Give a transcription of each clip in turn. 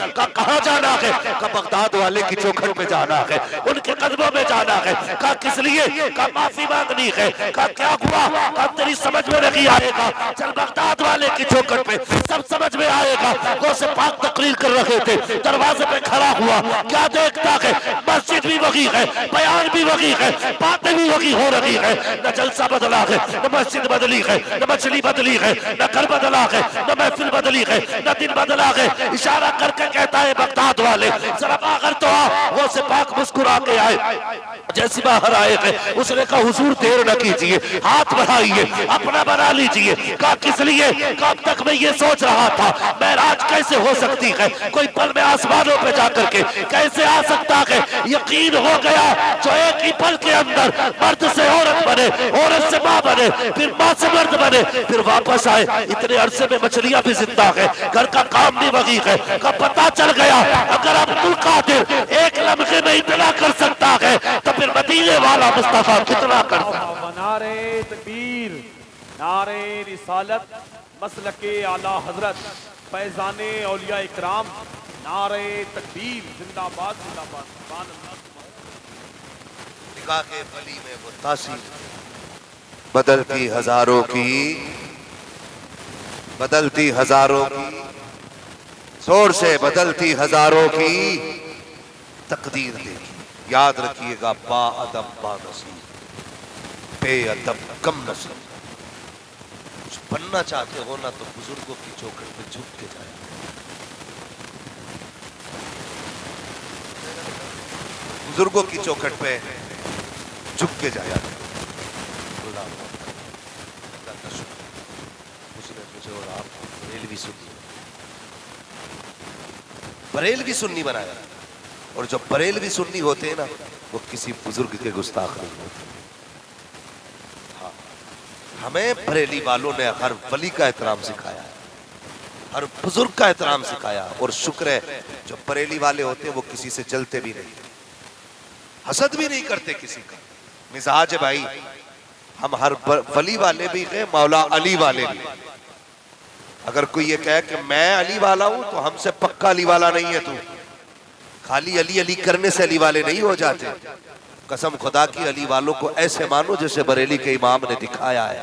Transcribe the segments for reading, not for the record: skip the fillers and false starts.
का कहाँ जाना है? का बगदाद वाले की चौखट पे जाना है, उनके कदमों में जाना है। का किस लिए? का माफी मांगनी है। का क्या हुआ? का तेरी समझ में नहीं आएगा, चल बगदाद वाले की चौखट पे, सब समझ में आएगा। गौसे पाक तकरीर कर रहे थे, दरवाजे पे खड़ा हुआ, क्या देखता है? मस्जिद भी वही है, बयान भी वही है, बातें भी वही हो रही है। न जलसा बदला है, न मस्जिद बदली है, न मछली बदली है, न घर बदला है, न महफिल बदली है, न दिन बदला है। इशारा करके कहता है बगदाद वाले जरा बाहर तो आ। वो से पाक मुस्कुरा के आए, जैसी बाहर आए थे उसने कहा हुजूर देर न कीजिए, हाथ बढ़ाइए, अपना बना लीजिए। कहा किस लिए? कब तक मैं ये सोच रहा था महराज कैसे हो सकती है, कोई पल में आसमानों पे जाकर के कैसे आ सकता है। यकीन हो गया जो एक ही पल के अंदर मर्द से औरत बने, औरत से माँ बने, फिर माँ से मर्द बने, फिर वापस आए। इतने अरसे में मछलियां भी जिंदा है, घर का काम भी वही है। कब पता चल गया अगर अब्दुल कादिर एक लम्हे में इतना कर सकता है तो फिर मदीने वाला मुस्तफा कितना कर सकता। नारे तकबीर, नारे रिसालत, मसलके आला हजरत, फैजाने औलिया इकराम, नारे तकबीर, जिंदाबाद जिंदाबाद। सुभान अल्लाह। निगाह के बली में वो तासीर बदलती हजारों की, बदलती हजारों की, जोर से बदलती हजारों की तकदीर देखी। याद रखिएगा बा अदब बा नसीब, बेअदब कम नसीब। कुछ बनना चाहते हो ना तो बुजुर्गों की चौखट पे झुक के जाए। बुजुर्गों की चौखट पे झुक के जाया। अल्लाह का शुक्र, उसने मुझे और आपको बरेलवी सुन्नी, बरेलवी सुन्नी बनाया। और जब बरेलवी सुन्नी होते हैं ना वो किसी बुजुर्ग के गुस्ताख नहीं होते। हाँ, हमें बरेली वालों ने हर वली का एहतराम सिखाया है, हर बुजुर्ग का एहतराम सिखाया। और शुक्र है जो बरेली वाले होते हैं वो किसी से जलते भी नहीं, हसद भी नहीं करते किसी का। मिजाज है भाई, हम हर वली वाले भी हैं, मौला अली वाले भी। अगर कोई ये कहे कि मैं अली वाला हूं तो हमसे पक्का अली वाला नहीं है तू। खाली अली अली करने से अली वाले नहीं हो जाते। कसम खुदा की अली वालों को ऐसे मानो जैसे बरेली के इमाम ने दिखाया है।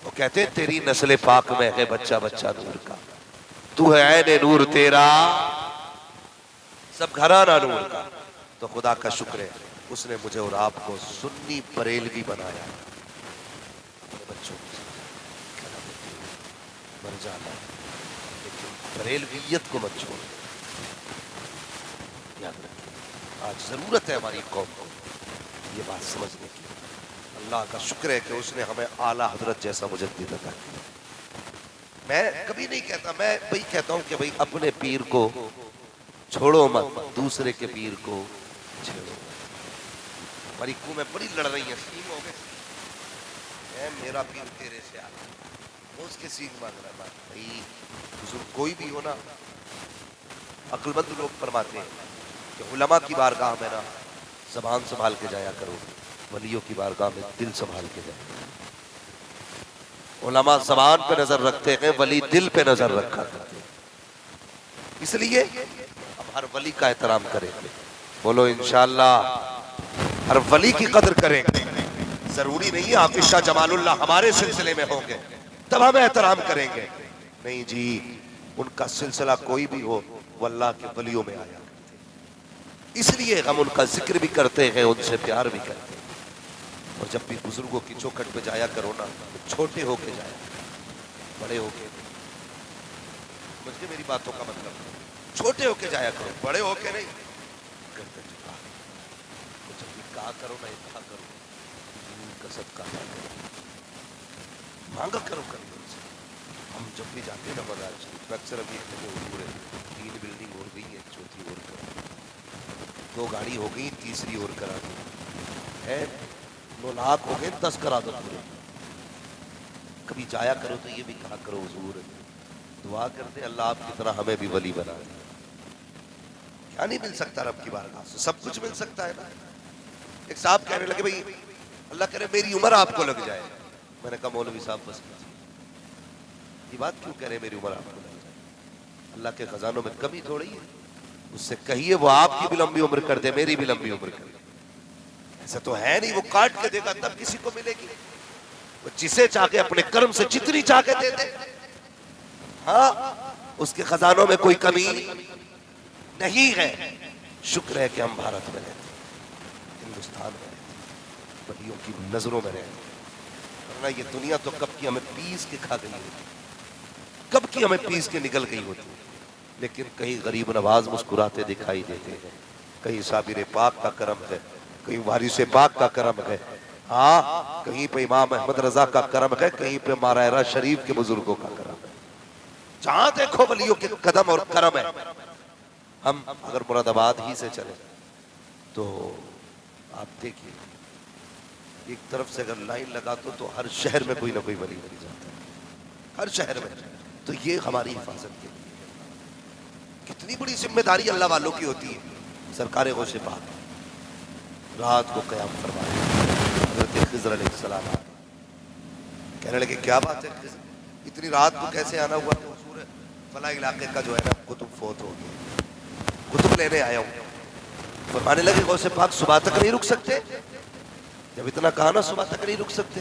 वो कहते हैं तेरी नस्ल पाक में है बच्चा बच्चा नूर का, तू है ऐने नूर तेरा सब घराना नूर का। तो खुदा का शुक्र है उसने मुझे और आपको सुन्नी बरेलवी बनाया। बच्चों मर जाना लेकिन बरेलवियत को मत छोड़ो। याद रखिए आज जरूरत है हमारी कौम को ये बात समझने की। अल्लाह का शुक्र है कि उसने हमें आला हजरत जैसा मुजद्दिद अता किया। मैं कभी नहीं कहता, मैं वही कहता हूं कि भाई अपने पीर को छोड़ो मत, दूसरे के पीर को छेड़ो। हमारी कौमें बड़ी लड़ रही है, सीम हो गए मेरा पीर तेरे से आला, वो उसके सीन मांग रहा है। भाई बुजुर्ग कोई भी हो ना, अक्लमंद लोग फरमाते हैं कि उलमा की बारगाह में ना ज़बान संभाल के जाया करो, वलियों की बारगाह में दिल संभाल के जाया। उलमा ज़बान पे नजर रखते हैं, वली दिल पे नजर रखा करते हैं। इसलिए अब हर वली का एहतराम करेंगे। बोलो इंशाअल्लाह हर वली की कदर करेंगे। जरूरी नहीं है हाफिज शाह जमालुल्लाह हमारे सिलसिले में होंगे तब हम एहतराम करेंगे, नहीं जी, उनका सिलसिला कोई भी हो वो अल्लाह के वलियों में आया करते, इसलिए हम उनका जिक्र भी करते हैं, उनसे प्यार भी करते हैं। और जब भी बुजुर्गों की चौखट पे जाया करो ना तो छोटे होके जाया, बड़े होके। समझ गए मेरी बातों का मतलब? छोटे होके जाया करो, बड़े होके नहीं। करते तो जब भी कहा करो ना, इतना करो कसरत का मांगा करो करने से। हम जब भी जाते हैं ना बाजार शरीफ अक्सर अभी पूरे 3 बिल्डिंग हो गई है, चौथी ओर करा, 2 गाड़ी हो गई, तीसरी ओर करा है, 9 लाख हो गए, 10 करा दो पूरे। कभी जाया करो तो ये भी कहा करो हुजूर दुआ करते अल्लाह आपकी तरह हमें भी वली बना दे। क्या नहीं मिल सकता रब की बारगाह से? सब कुछ मिल सकता है ना। एक साहब कहने लगे भाई अल्लाह करे मेरी उम्र आपको लग जाए। मैंने कहा मौलवी साहब बस कीजिए, ये बात क्यों कह रहे मेरी उम्र आपको लग जाए? अल्लाह के खजानों में कमी थोड़ी है। उससे कहिए वो आपकी भी लंबी उम्र कर दे, मेरी भी लंबी उम्र कर दे। ऐसा तो है नहीं, वो काट के देगा तब किसी को मिलेगी। वो जिसे चाहे अपने कर्म से जितनी चाहे दे दे। हाँ, उसके खजानों में कोई कमी नहीं है। शुक्र है कि हम भारत में रहते, हिंदुस्तान में रहते, बलियों की नजरों में रहते, वरना ये दुनिया तो कब की हमें पीस के खा गई होती, कब की हमें पीस के निकल गई होती। लेकिन कहीं गरीब नवाज मुस्कुराते दिखाई देते हैं, कहीं साबिर पाक का करम है, कहीं वारिस पाक का करम है, हाँ कहीं पे इमाम अहमद रजा का करम है, कहीं पे मारायरा शरीफ के बुजुर्गों का करम है। जहां देखो वलियों के कदम और करम है। हम अगर मुरादाबाद ही से चले तो आप देखिए, एक तरफ से अगर लाइन लगा तो हर शहर में कोई ना कोई वली मिल जाता है, हर शहर में। तो ये हमारी हिफाजत के लिए कितनी बड़ी जिम्मेदारी अल्लाह वालों की होती है। सरकार गौसे पाक रात को क़याम फरमाए, हज़रत खिज़र अलैहिस्सलाम कहने लगे क्या बात है, इतनी रात को कैसे आना हुआ? हुजूर फला इलाके का जो है ना कुतुब फोत हो गया, कुतुब लेने आया हूँ। फरमाने लगे गौसे पाक सुबह तक नहीं रुक सकते? जब इतना कहा ना सुबह तक नहीं रुक सकते,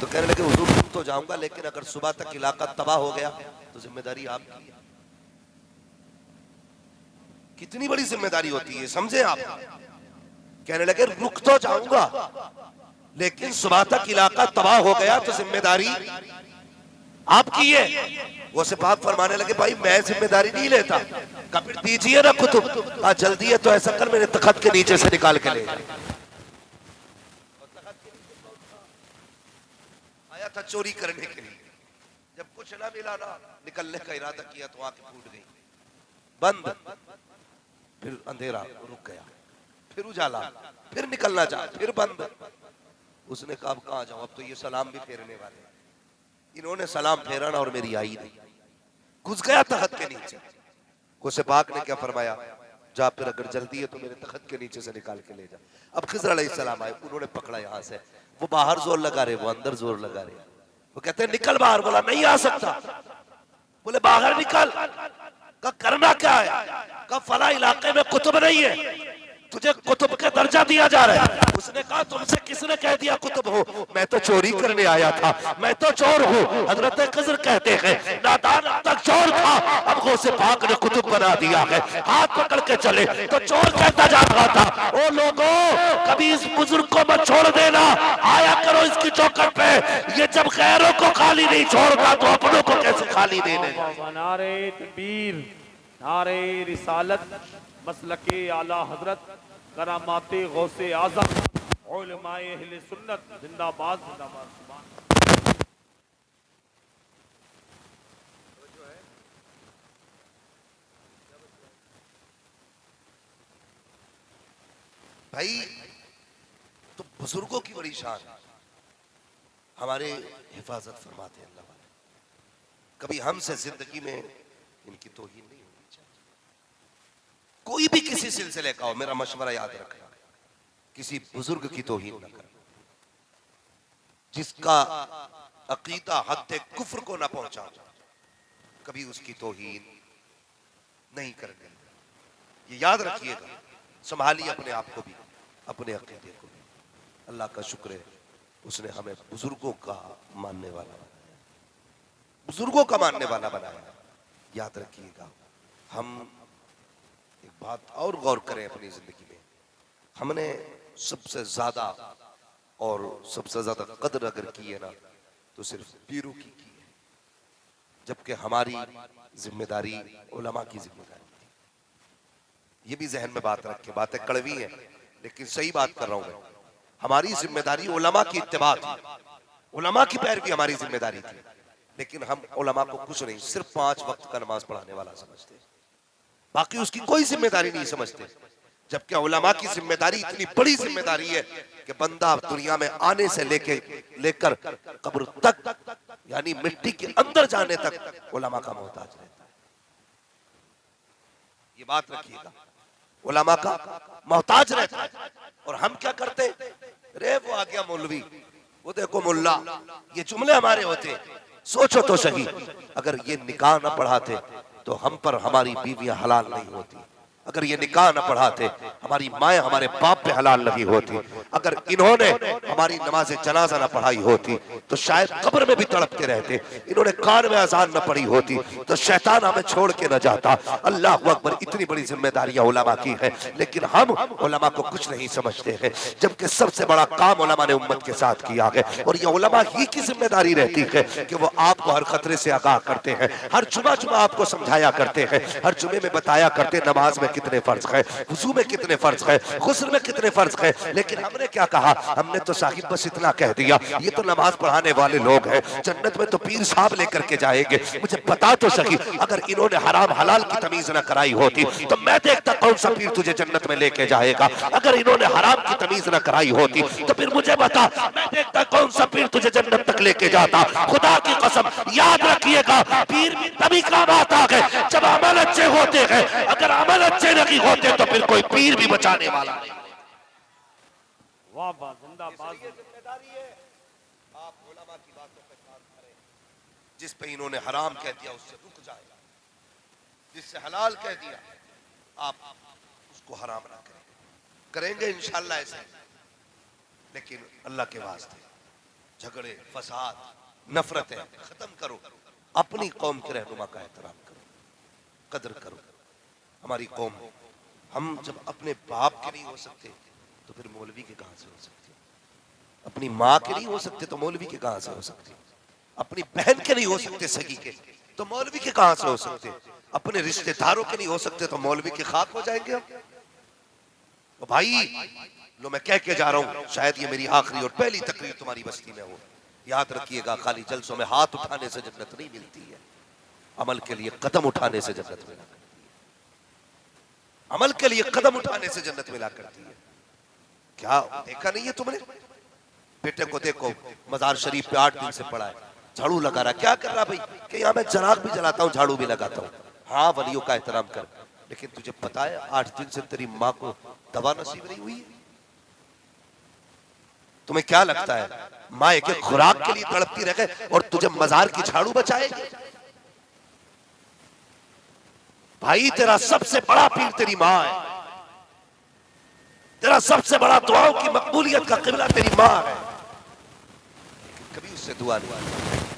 तो कहने लगे हुजूर रुक तो जाऊंगा, लेकिन अगर सुबह तक इलाका तबाह हो गया तो जिम्मेदारी आपकी है। कितनी बड़ी जिम्मेदारी होती है, समझे आप? कहने लगे रुक तो जाऊंगा, लेकिन सुबह तक इलाका तबाह हो गया तो जिम्मेदारी आपकी है। वो सिपाही फरमाने लगे भाई मैं जिम्मेदारी नहीं लेता। कभी दीजिए ना कुतुब। कहा जल्दी है तो ऐसा कर मेरे तख्त के नीचे से निकाल के ले। आया था चोरी करने के लिए, जब कुछ ना मिला ना निकलने का इरादा किया तो आंखें फूट गई, बंद। फिर अंधेरा रुक गया, फिर उजाला, फिर निकलना चाहा, फिर बंद। उसने कहा अब कहां जाऊं, अब तो ये सलाम भी फेरने वाले। इन्होंने सलाम फेरा ना और मेरी आई नहीं, घुस गया तख्त के नीचे। गौसे पाक ने क्या फरमाया, जा फिर अगर जल्दी है तो मेरे तख्त के नीचे से निकाल के ले जा। अब खिज़र अलैहिस्सलाम आए, उन्होंने पकड़ा यहाँ से। वो बाहर जोर लगा रहे, वो अंदर जोर लगा रहे। वो कहते हैं निकल बाहर। बोला नहीं आ सकता। बोले बाहर निकल। कहा करना क्या है? कहा फला इलाके में कुतुब नहीं है, तुझे कुतुब का दर्जा दिया जा रहा है। उसने कहा तुमसे किसने कह दिया कुतुब हो? मैं तो चोरी करने आया था, मैं तो चोर हूँ। हजरत खिज़र कहते हैं नादान अब तक चोर था, अब गौसे पाक ने कुतुब बना दिया है। हाथ पकड़ के चले तो चोर कहता जा रहा था ओ लोगों कभी इस बुजुर्ग को मत छोड़ देना, आया करो इसकी चौखट पे। ये जब गैरों को खाली नहीं छोड़ता तो अपनों को कैसे खाली देने। नारे तकबीर, नारे रिसालत, मसलके आला हजरत, करामाते गौसे आजम, उलमाए अहले सुन्नत जिंदाबाद जिंदाबाद। सुभान भाई तो बुजुर्गों की बड़ी शान, हमारे हिफाजत फरमाते हैं अल्लाह वाले। कभी हमसे जिंदगी में इनकी तौहीन नहीं होनी चाहिए। कोई भी किसी सिलसिले का हो, मेरा मशवरा याद रखना, किसी बुजुर्ग की तौहीन न करना। जिसका अकीदा हद कुफ्र को न पहुंचा, कभी उसकी तौहीन नहीं करनी। ये याद रखिएगा, संभालिए अपने आप को भी, अपने अकीदे को भी। अल्लाह का शुक्र है उसने हमें बुजुर्गों का मानने वाला बनाया, बुजुर्गों का मानने वाला बनाया। याद रखिएगा, हम एक बात और गौर करें अपनी जिंदगी में, हमने सबसे ज्यादा और सबसे ज्यादा कदर अगर की है ना तो सिर्फ पीरों की है, जबकि हमारी जिम्मेदारी उलमा की जिम्मेदारी थी। ये भी जहन में बात रखें, बातें कड़वी हैं लेकिन सही बात कर रहा हूं मैं। हमारी जिम्मेदारी उलमा की इत्तिबा थी, उलमा की पैरवी हमारी जिम्मेदारी थी। लेकिन हम उलमा को कुछ नहीं, सिर्फ 5 वक्त का नमाज पढ़ाने वाला समझते, बाकी उसकी कोई जिम्मेदारी नहीं समझते। जबकि उलमा की जिम्मेदारी इतनी बड़ी जिम्मेदारी है कि बंदा दुनिया में आने से लेकर कब्र तक, यानी मिट्टी के अंदर जाने तक उलमा का मोहताज रहता है। ये बात रखिएगा, उलमा का मोहताज रहता है। और हम क्या करते, रे वो आ गया मौलवी, वो देखो मुल्ला, ये जुमले हमारे होते। सोचो तो सही, अगर ये निकाह ना पढ़ाते तो हम पर हमारी बीवियां हलाल नहीं होती, अगर ये निकाह न पढ़ाते, हमारी माएँ हमारे बाप पे हलाल नहीं होती। अगर इन्होंने हमारी नमाज जनाजा न पढ़ाई होती तो शायद कब्र में भी तड़पते रहते। इन्होंने कान में अजान न पढ़ी होती तो शैतान हमें छोड़ के न जाता। अल्लाह अकबर, इतनी बड़ी जिम्मेदारियां उलमा की है, लेकिन हम उलमा को कुछ नहीं समझते हैं, जबकि सबसे बड़ा काम उलमा ने उम्मत के साथ किया है। और ये उलमा ही की जिम्मेदारी रहती है कि वो आपको हर खतरे से आगाह करते हैं, हर जुमा जुमा आपको समझाया करते हैं, हर जुमे में बताया करते नमाज में कितने फर्ज है, वुजू में कितने फर्ज है, गुस्ल में कितने फर्ज है। लेकिन हमने क्या कहा? हमने तो साहिब बस इतना कह दिया, ये तो नमाज पढ़ाने वाले लोग हैं, जन्नत में तो पीर साहब लेकर के जाएंगे। मुझे बता तो सकी, अगर इन्होंने हराम हलाल की तमीज न कराई होती तो मैं देखता कौन सा पीर तुझे जन्नत में लेके जाएगा। अगर इन्होंने हराम की तमीज न कराई होती तो फिर मुझे बता, मैं देखता कौन सा पीर तुझे जन्नत तक लेके जाता। खुदा की कसम, याद रखिएगा, पीर भी तभी काम आता है जब अमल अच्छे होते हैं। अगर अमल अच्छे नहीं होते तो फिर कोई पीर भी बचाने वाला नहीं। वाह वाह, जिंदाबाद। जिम्मेदारी है, आप उलमा की बातों पे काम करें। जिस पे इन्होंने हराम कह दिया उससे रुक जाए, जिससे हलाल कह दिया आप उसको हराम ना करें। करेंगे इंशाअल्लाह ऐसे, लेकिन अल्लाह के वास्ते झगड़े, फसाद, नफरतें खत्म करो। अपनी कौम के रहनुमा का एहतराम करो, कदर करो। हमारी कौम, हम जब अपने बाप के नहीं हो सकते तो फिर मौलवी के कहां से हो सकते? अपनी माँ के नहीं हो सकते तो मौलवी के कहां से हो सकते? अपनी बहन के नहीं हो सकते सगी के तो मौलवी के कहां से हो सकते? अपने रिश्तेदारों के नहीं हो सकते तो मौलवी के खाक हो जाएंगे हम। तो भाई लो, मैं कह के जा रहा हूं, शायद ये मेरी आखिरी और पहली तकरीर तुम्हारी बस्ती में हो। याद रखिएगा, खाली जलसों में हाथ उठाने से जन्नत नहीं मिलती है, अमल के लिए कदम उठाने से जन्नत मिला करती है। अमल के लिए कदम उठाने से जन्नत मिला करती है। क्या देखा नहीं है तुमने? बेटे को देखो, मजार शरीफ पे 8 दिन से पड़ा है, झाड़ू लगा रहा। क्या कर रहा भाई? कि यहाँ मैं चराग भी जलाता हूँ, झाड़ू भी लगाता हूँ। हाँ, वलियों का एहतराम कर, लेकिन तुझे पता है 8 दिन से तेरी माँ को दवा नसीब नहीं हुई है। तुम्हें क्या लगता है माँ एक खुराक के लिए तड़पती रह गए और तुझे मजार की झाड़ू बचाएगी? भाई, तेरा सबसे बड़ा पीर तेरी माँ है, तेरा सबसे बड़ा दुआओं की मकबूलियत का किबला तेरी माँ है, लेकिन कभी उससे दुआ नहीं।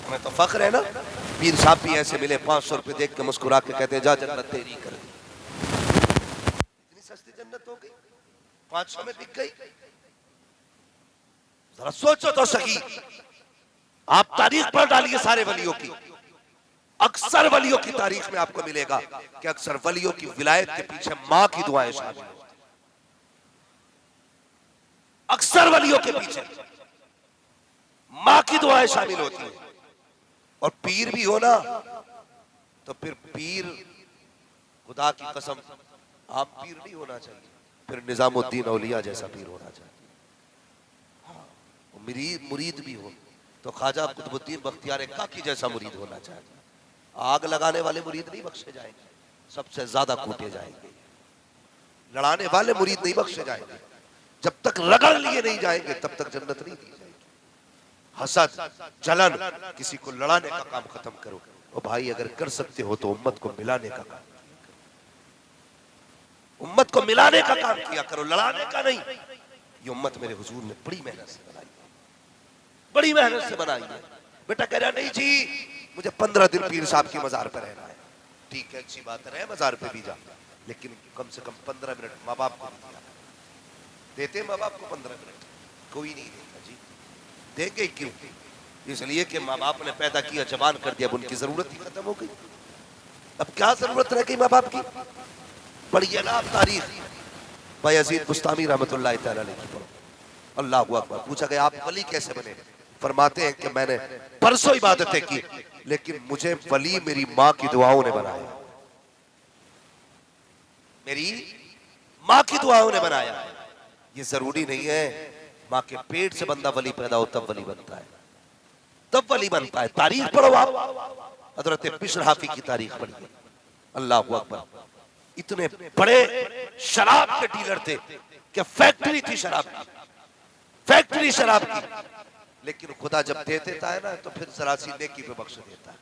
हमें तो फख्र है ना, पीर साहब भी ऐसे मिले, 500 रुपए देख के मुस्कुरा के कहते जा जन्नत तेरी कर दी। इतनी सस्ती जन्नत हो गई, 500 में बिक गई। जरा सोचो तो सही, आप तारीख पढ़ डालिए सारे वलियों की, अक्सर वलियों की तारीख में आपको मिलेगा कि अक्सर वलियों की विलायत के पीछे मां की दुआएं शामिल होती हैं। अक्सर वलियों के पीछे मां की दुआएं शामिल होती हैं। और पीर भी हो ना तो फिर पीर, खुदा की कसम, आप पीर नहीं होना चाहिए, फिर निजामुद्दीन औलिया जैसा पीर होना चाहिए। मुरीद भी हो तो ख्वाजा कुतुबुद्दीन बख्तियार काकी जैसा मुरीद होना चाहिए। आग लगाने वाले मुरीद नहीं बख्शे जाएंगे, सबसे ज्यादा कूटे जाएंगे। लड़ाने वाले मुरीद नहीं बख्शे जाएंगे, जब तक रगड़ लिए नहीं जाएंगे तब तक जन्नत नहीं दी जाएगी। हसद, जलन, किसी को लड़ाने का काम खत्म करो। और भाई, अगर कर सकते हो तो उम्मत को मिलाने का काम, उम्मत को मिलाने का काम किया करो, लड़ाने का नहीं। ये उम्मत मेरे हुजूर ने बड़ी मेहनत से बनाई, बड़ी मेहनत से बनाई है। बेटा कह रहा नहीं जी मुझे 15 दिन पीर साहब की मजार पर रहना है। ठीक है, अच्छी बात है, मजार पे भी जा, लेकिन कम से कम 15 मिनट माँ बाप को दिया देते। माँ बाप को 15 मिनट कोई नहीं देता जी। देंगे क्यों? इसलिए कि माँ बाप ने पैदा किया, जवान कर दिया, अब उनकी जरूरत ही खत्म हो गई। अब क्या जरूरत रह गई माँ बाप की? पढ़िए ना आप तारीख, बायजीद बुस्तामी रहमतुल्लाह तआला अलैह की पढ़ो। अल्लाह अकबर। पूछा गया आप वली कैसे बने? फरमाते हैं कि मैंने परसों इबादतें की, लेकिन मुझे वली मेरी माँ की दुआओं ने बनाया, मेरी माँ की दुआओं ने बनाया। ये जरूरी नहीं है माँ के पेट से बंदा वली पैदा हो तब वली बनता है, तब वली बनता है। तारीख पढ़ो आप, हजरत बिशर हाफी की तारीख पढ़िए। अल्लाह अकबर। इतने बड़े शराब के डीलर थे कि फैक्ट्री थी शराब की, फैक्ट्री शराब की, लेकिन खुदा जब दे देता है ना तो फिर जरा सी नेकी पे बख्श देता है।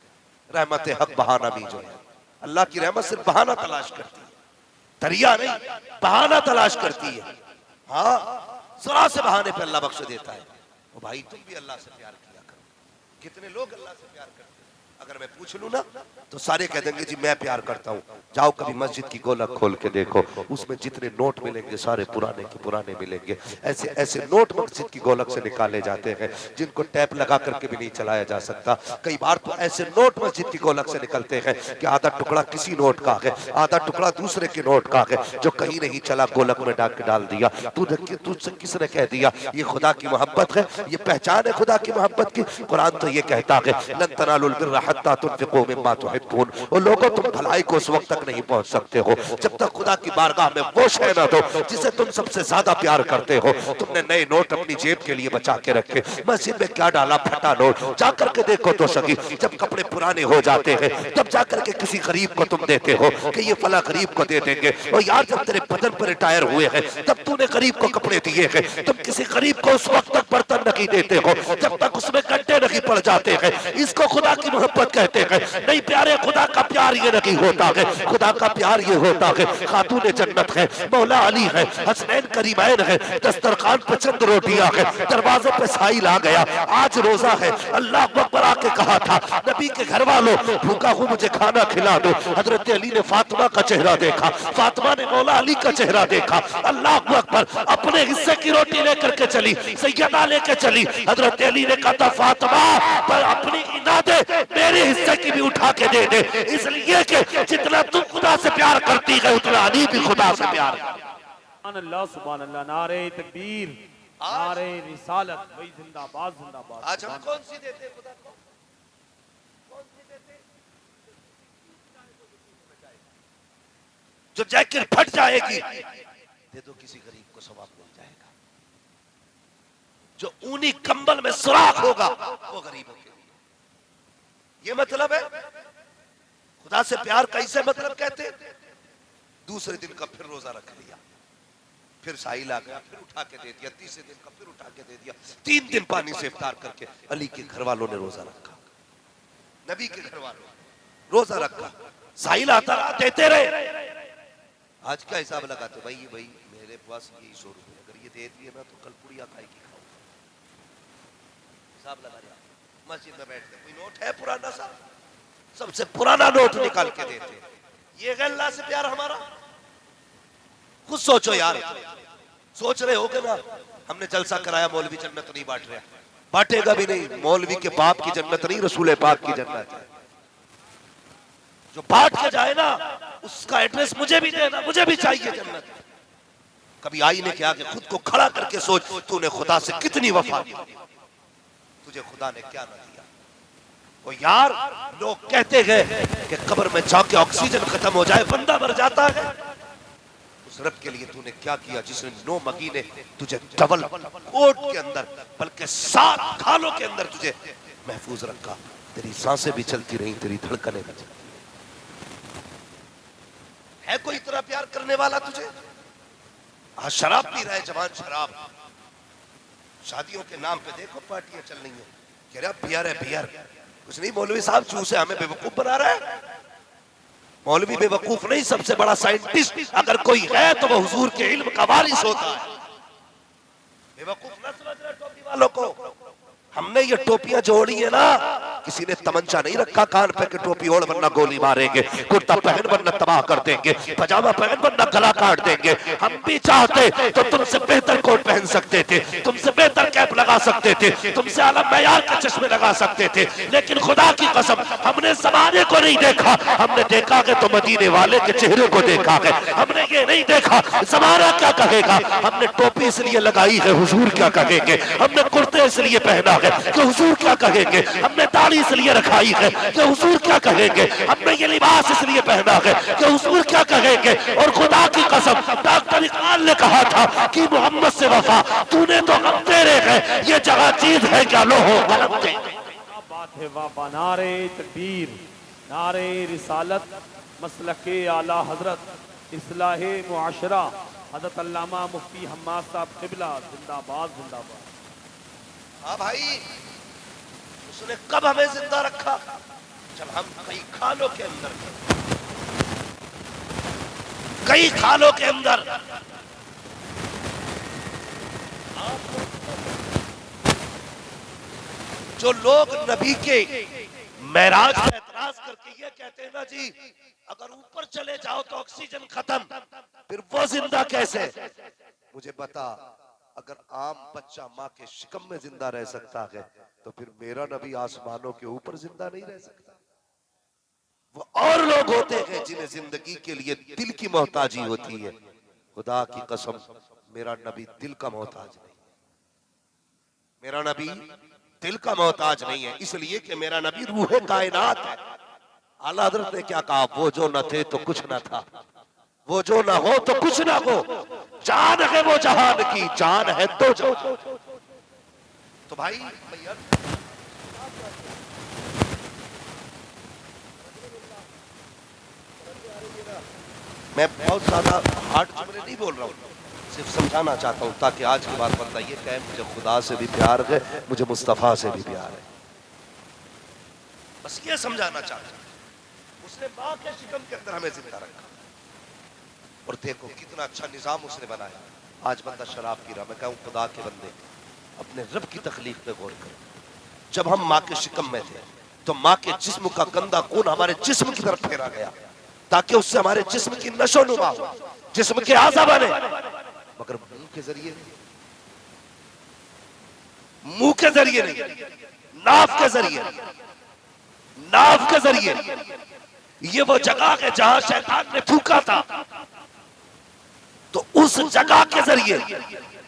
रहमत हक बहाना भी जो है, अल्लाह की रहमत सिर्फ बहाना तलाश करती है, दरिया नहीं, बहाना तलाश करती है। हाँ, जरा से बहाने पे अल्लाह बख्श देता है। ओ भाई, तुम भी अल्लाह से प्यार किया करो। कितने लोग अल्लाह से प्यार करते हैं? अगर मैं पूछ लूं ना तो सारे कह देंगे जी मैं प्यार करता हूँ। जाओ कभी मस्जिद की गोलक खोल के देखो, उसमें जितने नोट मिलेंगे सारे पुराने के पुराने मिलेंगे। ऐसे ऐसे नोट मस्जिद की गोलक से निकाले जाते हैं जिनको टैप लगा करके भी नहीं चलाया जा सकता। कई बार तो ऐसे नोट मस्जिद की गोलक से निकलते हैं कि आधा टुकड़ा किसी नोट का है, आधा टुकड़ा दूसरे के नोट का है, जो कहीं नहीं चला गोलक में डाल दिया। तुझसे किसने कह दिया ये खुदा की मोहब्बत है, ये पहचान है खुदा की मोहब्बत की? कुरान तो ये कहता है लन तनालुल बिर्रा हत्ता तुनफिकू मिम्मा तुहिब्बून। ओ लोगों, तुम भलाई को उस वक्त तक नहीं पहुंच सकते हो जब तक खुदा की बारगाह में वो शय न दो जिसे तुम सबसे ज्यादा प्यार करते हो। तुमने नए नोट अपनी जेब के लिए बचा के रखे, मस्जिद में क्या डाला? फटा नोट। जाकर के देखो तो सही, जब कपड़े पुराने हो जाते हैं तब जाकर के किसी गरीब को तुम देते हो कि ये फला गरीब को दे देंगे। और यार, जब तेरे बदन पर रिटायर हुए हैं तब तूने गरीब को कपड़े दिए हैं। तुम किसी गरीब को उस वक्त तक बर्तन नहीं देते हो जब तक उसमें गड्ढे नहीं पड़ जाते हैं। इसको खुदा की मोहब्बत कहते हैं। नहीं प्यारे, खुदा का प्यार ये नहीं होता है। खुदा का प्यार ये होता है खातून जन्नत है, मौला अली है, हसनैन करीमैन है, दस्तरखान पे चंद रोटियां है, दरवाजों पे साइल आ गया, आज रोजा है। अल्लाह अकबर आके कहा था नबी के घर वालों, भूखा हूं मुझे खाना खिला दो। हजरत अली ने फातिमा का चेहरा देखा, फातिमा ने मौला अली का चेहरा देखा। अल्लाह अकबर, अपने हिस्से की रोटी लेकर के चली, सैयदा लेके चली। हजरत अली ने कहा था फातिमा, पर अपनी ना दे, मेरे हिस्से की भी उठा के दे दे, इसलिए कि जितना तुम खुदा से प्यार करती है उतना अली भी खुदा से प्यार। अल्लाह सुभान अल्लाह, नारे तकबीर, नारे रिसालत, वही जिंदाबाद जिंदाबाद। आज हम कौन सी देते खुदा को? कौन सी देते? जो जैकेट फट जाएगी दे दो किसी गरीब को, सवाब मिल जाएगा। जो ऊनी कंबल में सुराख होगा वो गरीबों के लिए। ये मतलब है खुदा से प्यार। कैसे मतलब कहते? दूसरे दिन का फिर रोजा रख लिया, फिर साहिल आ गया, फिर उठा के दे दिया, तीसरे दिन का फिर उठा के दे दिया, 3 दिन पानी से इफ्तार करके अली के घर वालों ने रोजा रखा, नबी के घर वालों रोजा रखा, साहिल आता रहा, देते रहे। आज क्या हिसाब लगाते? भाई मेरे पास ये 100 रुपए, अगर ये दे दिए ना तो कल पुड़िया खाए की खाओ। हिसाब लगा लिया, मस्जिद में बैठते, कोई नोट है पुराना सा, सबसे पुराना नोट निकाल के देते। ये है अल्लाह से प्यार हमारा? खुद सोचो यार, सोच रहे होगे ना, हमने जलसा कराया, मौलवी जन्नत नहीं बांट रहा, बांटेगा भी नहीं। मौलवी के बाप की जन्नत नहीं, रसूल पाक की जन्नत है। जो बांट के जाए ना उसका एड्रेस मुझे भी देना, मुझे भी चाहिए जन्नत। कभी आईने के आगे खुद को खड़ा करके सोच, तूने खुदा से कितनी वफा की, तुझे खुदा ने क्या ना दिया। ओ यार, लोग कहते हैं कि कब्र में जाके ऑक्सीजन खत्म हो जाए बंदा मर जाता है। उस रब के लिए तूने क्या किया जिसने 9 महीने तुझे डबल कोट के अंदर, बल्कि 7 खालों के अंदर तुझे महफूज रखा। तेरी सांसें भी चलती रही, तेरी धड़कनें भी चलती। है कोई इतना प्यार करने वाला तुझे? आज शराब पी रहा है जवान, शराब। शादियों के नाम पे देखो पार्टियां चल रही है, कह रहा बियर है बियर। कुछ नहीं, मौलवी साहब चूसे हमें बेवकूफ बना रहा है। मौलवी बेवकूफ नहीं, सबसे बड़ा साइंटिस्ट अगर कोई है तो वो हुजूर के इल्म का वारिस होता है। बेवकूफ ना समझ रहे टोपी वालों को। हमने ये टोपियां जोड़ी है ना, किसी ने तमंचा नहीं रखा कान पे कि टोपी ओढ़ वरना गोली मारेंगे, कुर्ता पहन वरना तबाह कर देंगे, पजामा पहन वरना गला काट देंगे। हम भी चाहते तो तुमसे बेहतर कोट पहन सकते थे, तुमसे बेहतर कैप लगा सकते थे, तुमसे आला मयार के चश्मे लगा सकते थे, लेकिन खुदा की कसम हमने जमाने को नहीं देखा, हमने देखा कि तो मदीने वाले के चेहरे को देखा है। हमने ये नहीं देखा जमाना क्या कहेगा, हमने टोपी इसलिए लगाई है हुजूर क्या कहेंगे, हमने कुर्ते इसलिए पहना कि हुजूर क्या कहेंगे, हमने दाढ़ी इसलिए रखाई है कि हुजूर क्या कहेंगे, हमने ये लिबास इसलिए पहना है कि हुजूर क्या कहेंगे। और खुदा की कसम डॉक्टर इकबाल ने कहा था कि मोहम्मद से वफा तूने तो हम तेरे है, ये जगह चीज है क्या लो हो गलत थे। बात है वाह, नारे तकबीर, नारे रिसालत, मसलके आला हजरत इस्लाहे मुआशरा हजरत अल्लामा मुफ्ती हम्माद साहब क़िबला जिंदाबाद जिंदाबाद। हाँ भाई, उसने कब हमें जिंदा रखा? जब हम कई खालों के अंदर थे। कई खालों के अंदर जो लोग नबी के मेराज में एतराज करके ये कहते हैं ना जी, अगर ऊपर चले जाओ तो ऑक्सीजन खत्म, फिर वो जिंदा कैसे? मुझे बता, अगर आम बच्चा माँ के शिकम में जिंदा रह सकता है तो फिर मेरा नबी आसमानों के ऊपर जिंदा नहीं रह सकता? वो और लोग होते हैं जिन्हें जिंदगी के लिए दिल की मोहताजी होती है। खुदा की कसम, मेरा नबी दिल का मोहताज नहीं, मेरा नबी दिल का मोहताज नहीं है, इसलिए कि मेरा नबी रूहे कायनात है। आला हज़रत ने क्या कहा, वो जो न थे तो कुछ न था, वो जो ना हो तो कुछ ना हो, जान है वो जहान की, जान है तो जो। तो भाई भैया, मैं बहुत ज्यादा हार्ड जुमले नहीं बोल रहा हूँ, सिर्फ समझाना चाहता हूँ ताकि आज के बाद बंदा ये कहे मुझे खुदा से भी प्यार है, मुझे मुस्तफा से भी प्यार है। बस ये समझाना चाहता हूँ। उसने माँ के शिकम के अंदर हमें जिंदा रखा, और देखो कितना अच्छा निजाम उसने बनाया। आज बंदा शराब पी रहा, मैं कहूँ खुदा के बंदे अपने रब की तकलीफ पे गौर करो। जब हम माँ के शिकम में थे तो माँ के जिस्म का गंदा खून हमारे जिस्म की तरफ फेरा गया ताकि उससे हमारे जिस्म की नशोनुमा हो, जिस्म के आज़ा बने, मगर मुंह के जरिए, मुंह के जरिए नहीं, नाफ के जरिए, नाफ के जरिए। ये वो जगह है जहां शैतान ने थूका था, तो उस जगह के जरिए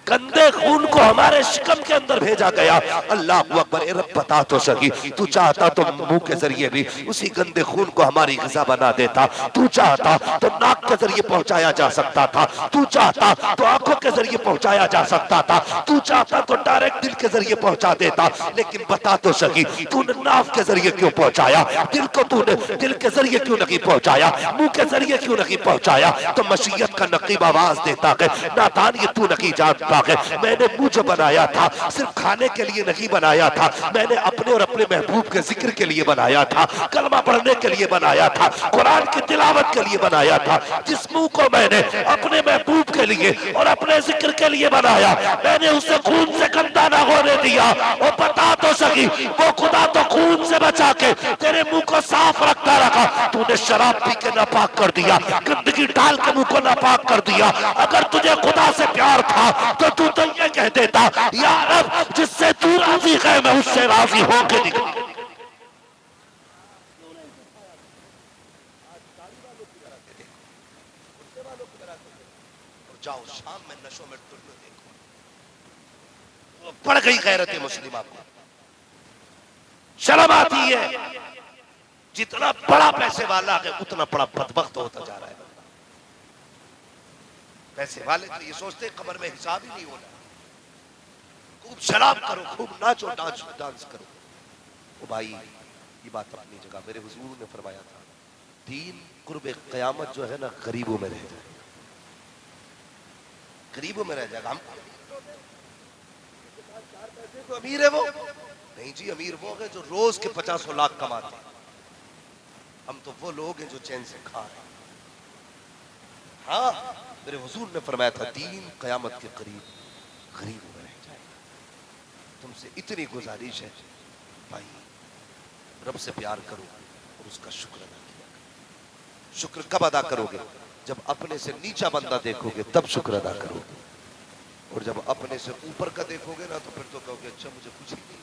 गंदे खून को हमारे शिकम के अंदर भेजा गया। अल्लाह अकबर, ए रब बता तो सही, तू चाहता तो मुंह के जरिए भी उसी गंदे खून को हमारी ग़िज़ा बना देता, तू चाहता तो नाक के जरिए पहुंचाया जा सकता था, तू चाहता तो आंखों के जरिए पहुंचाया जा सकता था, तू चाहता तो डायरेक्ट दिल के जरिए पहुंचा देता, लेकिन बता तो सही तूने नाफ के जरिए क्यों पहुंचाया? दिल को तूने दिल के जरिए क्यों नहीं पहुंचाया? मुंह के जरिए क्यों नहीं पहुंचाया? तो मशीयत का नकीब आवाज देता है, नादान ये तू नहीं जानता है, मैंने मुंह जो बनाया था सिर्फ खाने के लिए नहीं बनाया था, मैंने अपने और अपने महबूब के जिक्र के लिए बनाया था, कलमा पढ़ने के लिए बनाया था, कुरान की तिलावत के लिए बनाया था। जिस मुंह को मैंने अपने महबूब के लिए और अपने जिक्र के लिए बनाया, मैंने उसे खून से गंदा ना होने दिया। और बता तो सकी, वो खुदा तो खून से बचा के तेरे मुंह को साफ रखता रखा, तूने शराब पी के नापाक कर दिया, गंदगी डाल के मुंह को नापाक कर दिया। अगर तुझे खुदा से प्यार था तो तू ये कह देता, या रब जिससे तू राजी है मैं उससे राजी होके निकल। जाओ शाम में नशों में टुल्लू देखो, पड़ गई गैरत मुस्लिमा को। शर्म आती है, जितना बड़ा पैसे वाला है उतना बड़ा बदबख्त होता जा रहा है। पैसे वाले तो ये सोचते कमर में हिसाब ही नहीं होना, खूब शराब करो, खूब नाचो, डांस करो। ओ भाई, ये बात अपनी जगह, मेरे हुजूर ने फरमाया था, दीन कुर्बे क़यामत जो है ना गरीबों में रह जाएगा, गरीबों में रह जाएगा। हम तो अमीर है वो नहीं जी, अमीर वो है जो रोज के 50 लाख कमाते हैं। हम तो वो लोग हैं जो चैन से खा रहे हैं। हाँ, मेरे हुजूर ने फरमाया था, दीन क़यामत के करीब गरीबों में रह जाएगा। तुमसे इतनी गुजारिश है भाई, रब से प्यार करो और उसका शुक्र अदा किया करो। शुक्र कब अदा करोगे? जब अपने से नीचा बंदा देखोगे तब शुक्र अदा करोगे, और जब अपने से ऊपर का देखोगे ना तो फिर तो कहोगे अच्छा मुझे कुछ ही नहीं,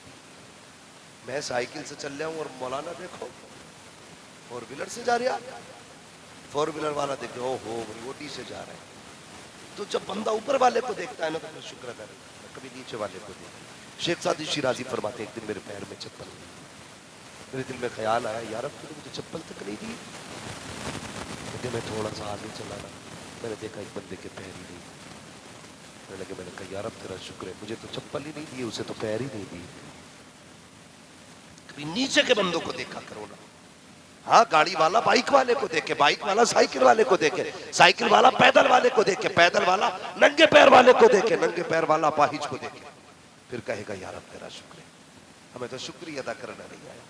मैं साइकिल से चल रहा हूँ और मौलाना देखो 4 व्हीलर से जा रहा, 4 व्हीलर वाला देखे ओहो ओटी से जा रहा है। तो जब बंदा ऊपर वाले को देखता है ना तो फिर शुक्र अदा करता है, कभी नीचे वाले को देखता। शेख सादी शिराजी फरमाते, एक दिन मेरे पैर में चप्पल नहीं, मेरे दिल में ख्याल आया यार अब तूने मुझे चप्पल तक नहीं दी। कहते मैं थोड़ा सा आगे चला ना, मैंने देखा एक बंदे के पैर ही नहीं, मैंने कहा यार अब तेरा शुक्र है, मुझे तो चप्पल ही नहीं दी, उसे तो पैर ही नहीं दी। कभी नीचे के बंदों को देखा करो ना। हाँ, गाड़ी वाला बाइक वाले को देखे, बाइक वाला साइकिल वाले को देखे, साइकिल वाला पैदल वाले को देखे, पैदल वाला नंगे पैर वाले को देखे, नंगे पैर वाला अपाहिज को देखे, फिर कहेगा यार अब तेरा शुक्र है। हमें तो शुक्रिया अदा करना नहीं आया,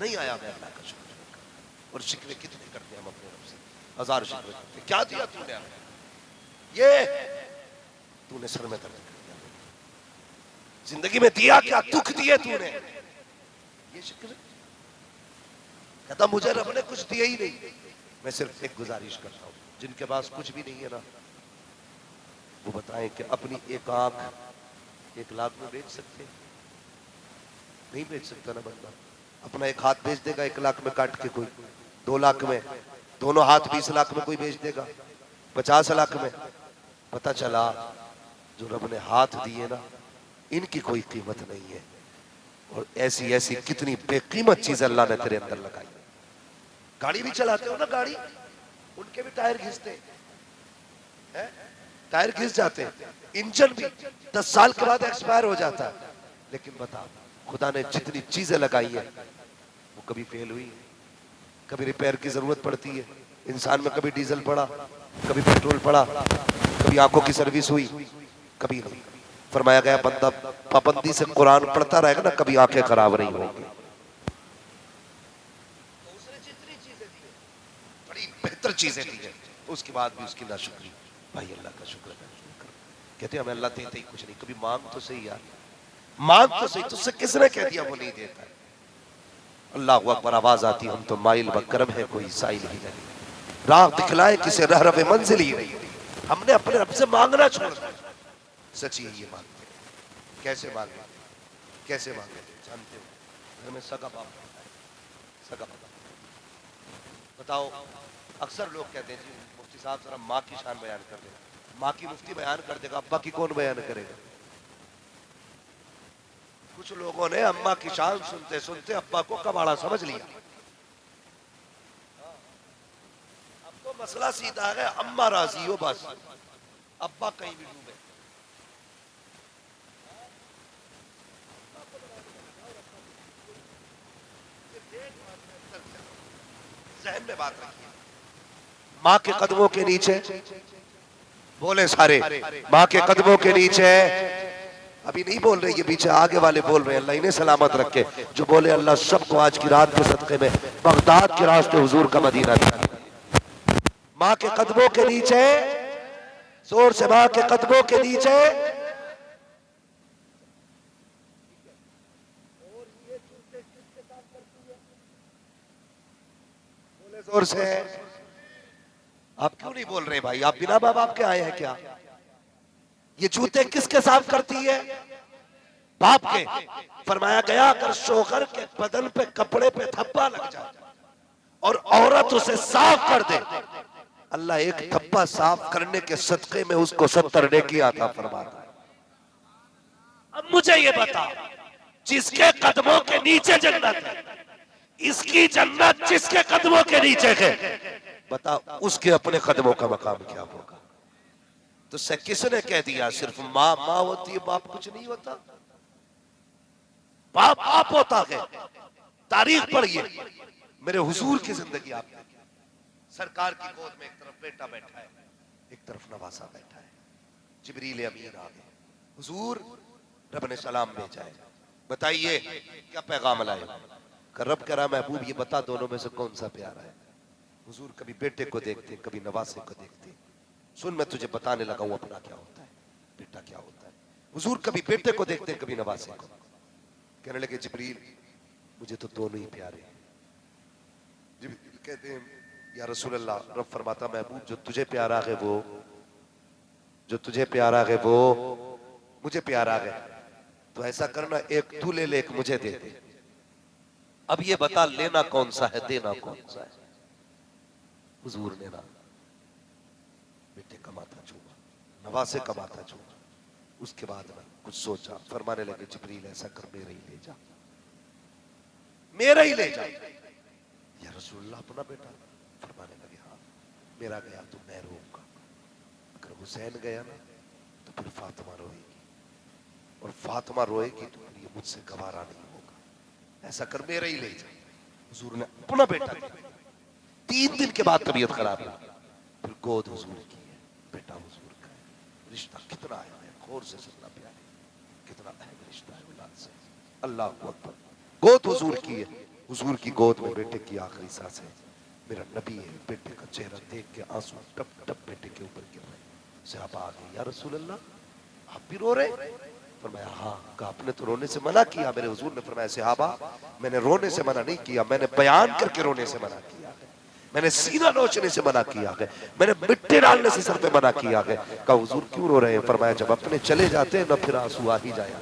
नहीं आया मैं अल्लाह का शुक्र। और शिकवे कितने करते हैं हम अपने रब से, 1000 शुक्र करते। क्या दिया तूने? ये तूने सर में दर्द कर दिया। जिंदगी में दिया क्या? दुख दिए तूने, ये शुक्र। कहता मुझे रब ने कुछ दिया ही नहीं। मैं सिर्फ एक गुजारिश करता हूं, जिनके पास कुछ भी नहीं है ना, वो बताएं कि अपनी एक आंख 1 लाख में बेच सकते? नहीं बेच सकता ना बंदा। अपना एक हाथ बेच देगा 1 लाख में काट के कोई, 2 लाख में, दोनों हाथ 20 लाख में कोई बेच देगा, 50 लाख में। पता चला जो रब ने हाथ दिए ना, इनकी कोई कीमत नहीं है। और ऐसी ऐसी कितनी बेकीमत चीज अल्लाह ने तेरे अंदर लगाई। गाड़ी भी चलाते हो ना, गाड़ी, उनके भी टायर घिसते हैं, टायर घिस जाते हैं, इंजन भी 10 साल के बाद एक्सपायर हो जाता है। लेकिन बता, खुदा ने जितनी चीजें लगाई है वो कभी फेल हुई? कभी रिपेयर की जरूरत पड़ती है इंसान में? कभी डीजल पड़ा, कभी पेट्रोल पड़ा, कभी आंखों की सर्विस हुई? कभी नहीं। फरमाया गया बंदा पाबंदी से कुरान पढ़ता रहेगा ना, कभी आंखें खराब नहीं होंगी। उसने जितनी चीजें दी, बड़ी बेहतर चीजें दी है, उसके बाद भी उसकी नाशुक्री। भाई अल्लाह का शुक्र कर। कहते हमें अल्लाह देते ही कुछ नहीं। कभी मांग तो सही यार, मांग तो सही। तुझसे किसने कह दिया वो नहीं देता? अल्लाह अकबर आवाज आती, हम तो माइल बकरम है, कोई साइल ही नहीं। राह दिखलाए किसे रहरवे मंजिल ही नहीं। हमने अपने रब से मांगना छोड़ दिया। सच्ची है ये मांगते। कैसे मांगे? कैसे मांगे? जानते हो, घर में सगा बाप होता है, सगा बाप। बताओ, अक्सर लोग कहते हैं जी मुफ्ती साहब जरा माँ की शान बयान कर दे। माँ की मुफ्ती बयान कर देगा, अब्बा की कौन बयान करेगा? कुछ लोगों ने अम्मा की शान सुनते सुनते अब्बा को कबाड़ा समझ लिया। अब तो मसला सीधा है, अम्मा राजी हो बस, अब्बा कहीं भी डूबे। जहन में बात रखिए, माँ के कदमों के नीचे बोले सारे, माँ के कदमों के नीचे। अभी नहीं बोल रहे, ये पीछे आगे वाले बोल रहे हैं। अल्लाह इन्हें सलामत रखे जो बोले अल्लाह सबको आज की रात के सदक़े में बगदाद के रास्ते हुजूर का मदीना दिखा। माँ के कदमों के नीचे, जोर से, माँ के कदमों के नीचे। बोले जोर से। आप क्यों नहीं बोल रहे भाई? आप बिना माँ बाप के आए हैं क्या? ये जूते किसके साफ करती है? बाप के। फरमाया गया अगर शोहर के बदन पे कपड़े पे धब्बा लग जाए और औरत उसे साफ कर दे, अल्लाह एक धब्बा साफ करने के सदके में उसको 70 नेकी अता फरमाता है। अब मुझे ये बता, जिसके कदमों के नीचे जन्नत है, इसकी जन्नत जिसके कदमों के नीचे है, बता उसके अपने कदमों का मकाम क्या होगा? तो से किसने कह दिया सिर्फ माँ माँ होती है, बाप कुछ नहीं होता? बाप बाप होता है। तारीख पढ़िए, मेरे हुजूर की जिंदगी आप देखिए। सरकार की गोद में एक तरफ बेटा बैठा है, एक तरफ नवासा बैठा है। जिब्रील अमीन आ गए, हुजूर रब ने सलाम भेजा है, बताइए क्या पैगाम लाए? रब कह रहा महबूब ये बता दोनों में से कौन सा प्यारा है? हुजूर कभी बेटे को देखते, कभी नवासे को देखते। सुन मैं तुझे बताने लगा हूं अपना क्या होता है, बेटा क्या होता है। हुजूर कभी बेटे को देखते, कभी नवासे को। कहने लगे जिब्रील मुझे तो दोनों ही प्यारे हैं। जिब्रील कहते हैं या रसूल अल्लाह, रब फरमाता महबूब जो तुझे प्यारा है वो, जो तुझे प्यारा है वो मुझे प्यारा है। तो ऐसा करना, एक तू ले ले, एक मुझे दे दे। अब ये बता लेना कौन सा है, देना कौन सा है? हुजूर ने ना बेटे का माथा चूमा, नवासे का माथा चूमा। उसके बाद ना कुछ सोचा, फरमाने लगे जिब्रील ऐसा कर मेरा ही ले जा, मेरा ही ले जा। या रसूलुल्लाह अपना बेटा? फरमाने लगे हाँ मेरा गया तो मैं रोऊंगा, अगर हुसैन गया ना तो फिर फातिमा रोएगी, और फातिमा रोएगी तो फिर ये मुझसे गवारा नहीं होगा, ऐसा कर मेरा ही ले जा। हुजूर ने अपना बेटा दिया। 3 दिन के बाद तबीयत खराब हुई, फिर गोद हुजूर की है, बेटा हुजूर का है। रिश्ता कितना है, गौर से सुनना प्यारे, कितना अहम रिश्ता है औलाद से। अल्लाह अकबर। गोद हुजूर की है, हुजूर की गोद में बेटे की आखिरी सांस है। मेरा नबी है, बेटे का चेहरा देख के आंसू टप टप बेटे के ऊपर गिर रहे। सहाबा आ गए, या रसूल अल्लाह आप भी रो रहे? फरमाया हाँ। कहा आपने तो रोने से मना किया। मेरे हुजूर ने फरमाया सहाबा मैंने रोने से मना नहीं किया, मैंने बयान करके रोने से मना किया है, मैंने सीना नोचने से मना किया है, मैंने मिट्टी डालने से सर पे मना किया है। कहा हुजूर क्यों रो रहे हैं? फरमाया जब अपने चले जाते हैं ना फिर आंसू आ ही जाया